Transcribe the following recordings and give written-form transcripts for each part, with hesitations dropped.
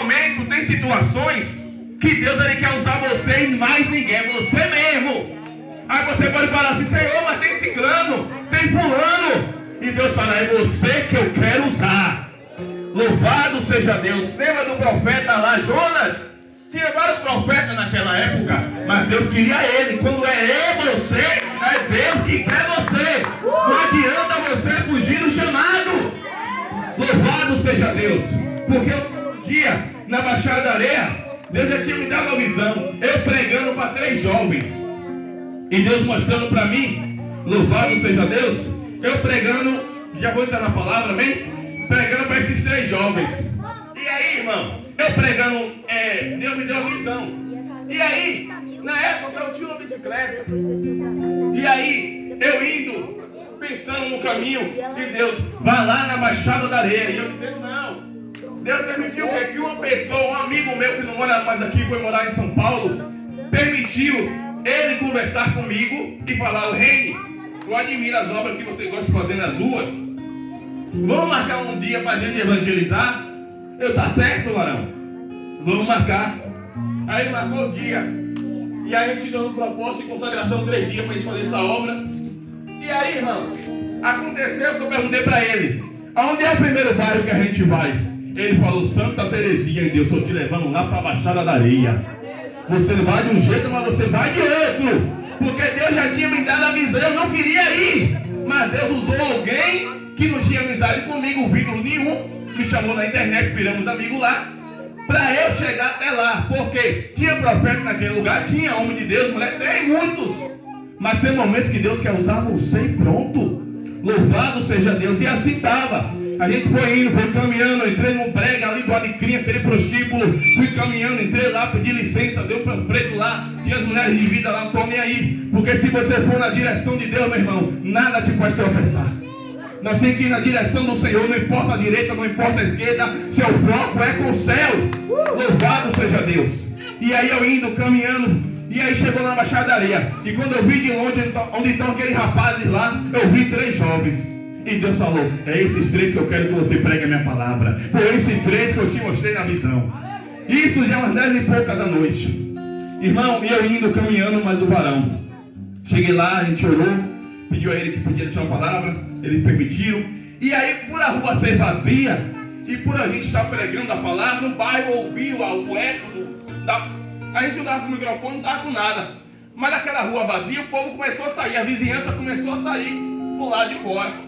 momentos, tem situações que Deus ele quer usar você e mais ninguém, você mesmo. Aí você pode falar assim, Senhor, mas tem ciclano, tem fulano. E Deus fala, é você que eu quero usar. Louvado seja Deus. Lembra do profeta lá, Jonas? Tinha vários profetas naquela época, mas Deus queria ele. Quando é você, é Deus que quer você. Não adianta você fugir do chamado. Louvado seja Deus. Porque um dia, na Baixada da Areia, Deus já tinha me dado a visão. Eu pregando para 3 jovens. E Deus mostrando para mim, louvado seja Deus, eu pregando, já vou entrar na palavra, amém? Pregando para esses 3 jovens. E aí, irmão, eu pregando, Deus me deu a visão. E aí, na época eu tinha uma bicicleta. E aí, eu indo, pensando no caminho, e Deus, vai lá na Baixada da Areia. E eu dizendo, não. Deus permitiu que uma pessoa, um amigo meu que não mora mais aqui, foi morar em São Paulo, permitiu ele conversar comigo e falar, Reine, eu admiro as obras que você gosta de fazer nas ruas. Vamos marcar um dia para a gente evangelizar? Eu, tá certo, varão. Vamos marcar. Aí ele marcou o dia. E aí a gente deu um propósito de consagração 3 dias para a gente fazer essa obra. E aí, irmão, aconteceu que eu perguntei para ele, aonde é o primeiro bairro que a gente vai? Ele falou, Santa Terezinha, e Deus, estou te levando lá para a Baixada da Areia. Você vai de um jeito, mas você vai de outro. Porque Deus já tinha me dado a visão. Eu não queria ir. Mas Deus usou alguém que não tinha amizade comigo, vínculo nenhum. Me chamou na internet, viramos amigos lá. Para eu chegar até lá. Porque tinha profeta naquele lugar, tinha homem de Deus, mulher, tem muitos. Mas tem momento que Deus quer usar você e pronto. Louvado seja Deus. E assim estava. A gente foi indo, foi caminhando, entrei num prega ali do Alecrim, aquele prostíbulo, fui caminhando, entrei lá, pedi licença, deu panfleto lá, tinha as mulheres de vida lá, não estou nem aí, porque se você for na direção de Deus, meu irmão, nada te faz tropeçar. Nós temos que ir na direção do Senhor, não importa a direita, não importa a esquerda, seu foco é com o céu. Louvado seja Deus. E aí eu indo, caminhando, e aí chegou na Baixada da Areia, e quando eu vi de longe onde estão aqueles rapazes lá, eu vi 3 jovens. E Deus falou, é esses 3 que eu quero que você pregue a minha palavra. Foi esses 3 que eu te mostrei na visão. Isso já é umas 10 e pouca da noite. Irmão, e eu indo, caminhando, mais o varão. Cheguei lá, a gente orou, pediu a ele que podia deixar uma palavra, eles permitiram. E aí, por a rua ser vazia, e por a gente estar pregando a palavra, no bairro ouviu o eco. A gente não estava com o microfone, não estava com nada. Mas naquela rua vazia, o povo começou a sair, a vizinhança começou a sair pro lado de fora.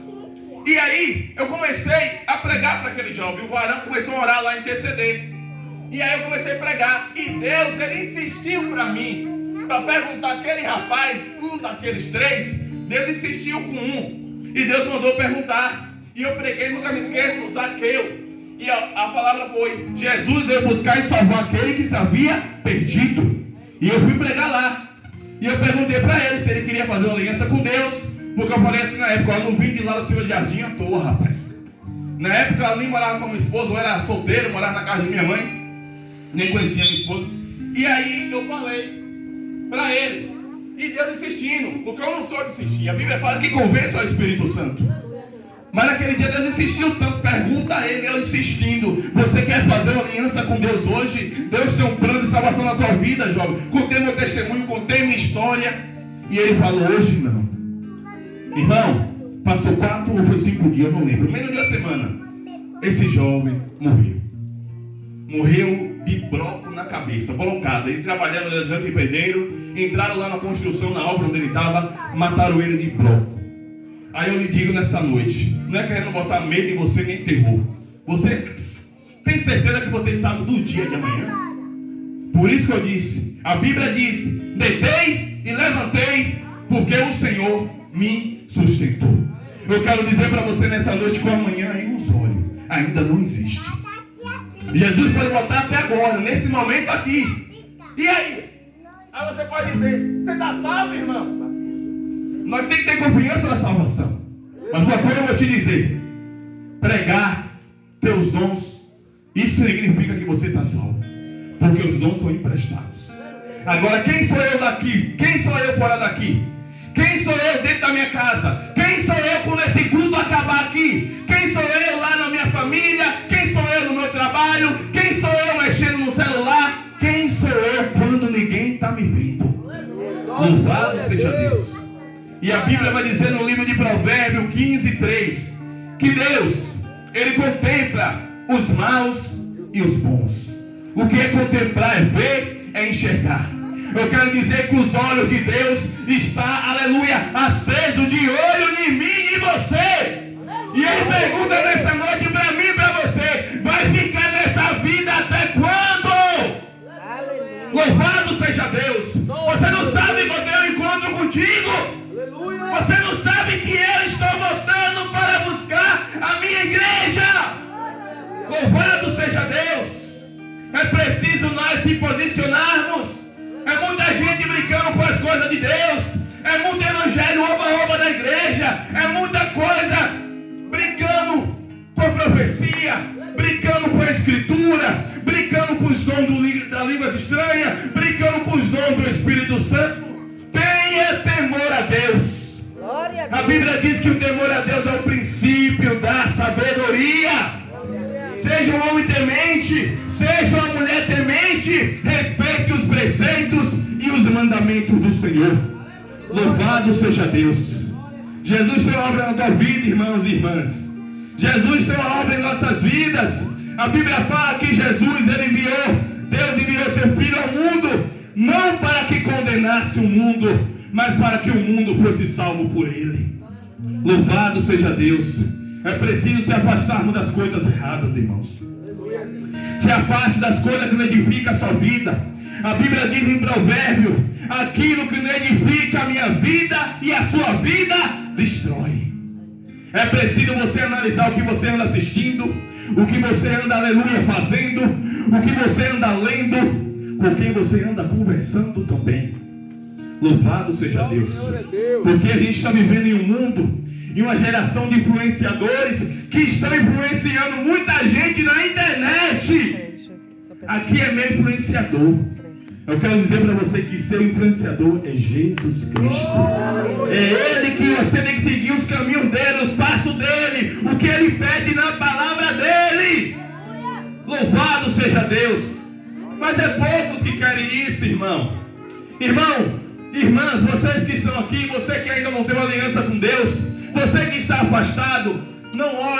E aí, eu comecei a pregar para aquele jovem. O varão começou a orar lá, interceder. E aí eu comecei a pregar. E Deus, ele insistiu para mim, para perguntar aquele rapaz, um daqueles 3, Deus insistiu com um. E Deus mandou perguntar. E eu preguei, nunca me esqueço, o Zaqueu. E a palavra foi, Jesus veio buscar e salvar aquele que se havia perdido. E eu fui pregar lá. E eu perguntei para ele se ele queria fazer uma aliança com Deus. Porque eu falei assim na época, eu não vim de lá da Silva de Jardim à toa, rapaz. Na época ela nem morava com a minha esposa, eu era solteiro, morava na casa de minha mãe. Nem conhecia minha esposa. E aí eu falei para ele. E Deus insistindo, porque eu não sou de insistir. A Bíblia fala que convence ao Espírito Santo. Mas naquele dia Deus insistiu tanto, pergunta a ele, eu insistindo. Você quer fazer uma aliança com Deus hoje? Deus tem um plano de salvação na tua vida, jovem. Contei meu testemunho, contei minha história. E ele falou, hoje não. Irmão, passou 4 ou foi 5 dias, não lembro, menos de uma semana. Esse jovem morreu. Morreu de broco na cabeça, blocado. Ele trabalhava no exame de pedreiro, entraram lá na construção, na obra onde ele estava, mataram ele de bloco. Aí eu lhe digo nessa noite, não é querendo botar medo em você nem terror. Você tem certeza que você sabe do dia de amanhã? Por isso que eu disse, a Bíblia diz, deitei e levantei, porque o Senhor me sustentou. Eu quero dizer para você nessa noite que o amanhã é ilusório, ainda não existe. Jesus pode voltar até agora, nesse momento aqui. E aí? Aí você pode dizer, você está salvo, irmão? Nós temos que ter confiança na salvação. Mas uma coisa eu vou te dizer, pregar teus dons, isso significa que você está salvo, porque os dons são emprestados. Agora, quem sou eu daqui? Quem sou eu fora daqui? Quem sou eu dentro da minha casa? Quem sou eu quando esse culto acabar aqui? Quem sou eu lá na minha família? Quem sou eu no meu trabalho? Quem sou eu na E a Bíblia vai dizer no livro de Provérbios 15:3 que Deus, Ele contempla os maus e os bons. O que é contemplar? É ver, é enxergar. Eu quero dizer que os olhos de Deus está, aleluia, aceso de olho em mim e em você. E Ele pergunta nessa noite para mim e para você: vai ficar nessa vida até quando? Louvado seja Deus. Você não sabe quando eu encontro contigo. Você não sabe que eu estou voltando para buscar a minha igreja. Louvado seja Deus. É preciso nós se posicionarmos. É muita gente brincando com as coisas de Deus. É muito evangelho oba-oba da igreja. É muita coisa brincando com a profecia, brincando com a escritura, brincando com os dons da língua estranha, brincando com os dons do Espírito Santo. Tenha temor a Deus. A Bíblia diz que o temor a Deus é o princípio da sabedoria. Seja um homem temente, seja uma mulher temente, respeite os preceitos e os mandamentos do Senhor. Louvado seja Deus. Jesus tem uma obra na tua vida, irmãos e irmãs. Jesus tem uma obra em nossas vidas. A Bíblia fala que Jesus, Deus enviou seu Filho ao mundo, não para que condenasse o mundo, mas para que o mundo fosse salvo por Ele. Louvado seja Deus. É preciso se afastarmos das coisas erradas, irmãos. Se afaste das coisas que não edificam a sua vida. A Bíblia diz em Provérbios: aquilo que não edifica a minha vida e a sua vida, destrói. É preciso você analisar o que você anda assistindo, o que você anda, aleluia, fazendo, o que você anda lendo, com quem você anda conversando também. Louvado seja Deus. Porque a gente está vivendo em um mundo, em uma geração de influenciadores que estão influenciando muita gente na internet. Aqui é meu influenciador. Eu quero dizer para você que seu influenciador é Jesus Cristo. É Ele que você tem que seguir os caminhos dele, os passos dele, o que ele pede na palavra dele. Louvado seja Deus. Mas é poucos que querem isso, irmão. Irmãs, vocês que estão aqui, você que ainda não tem uma aliança com Deus, você que está afastado, não olhe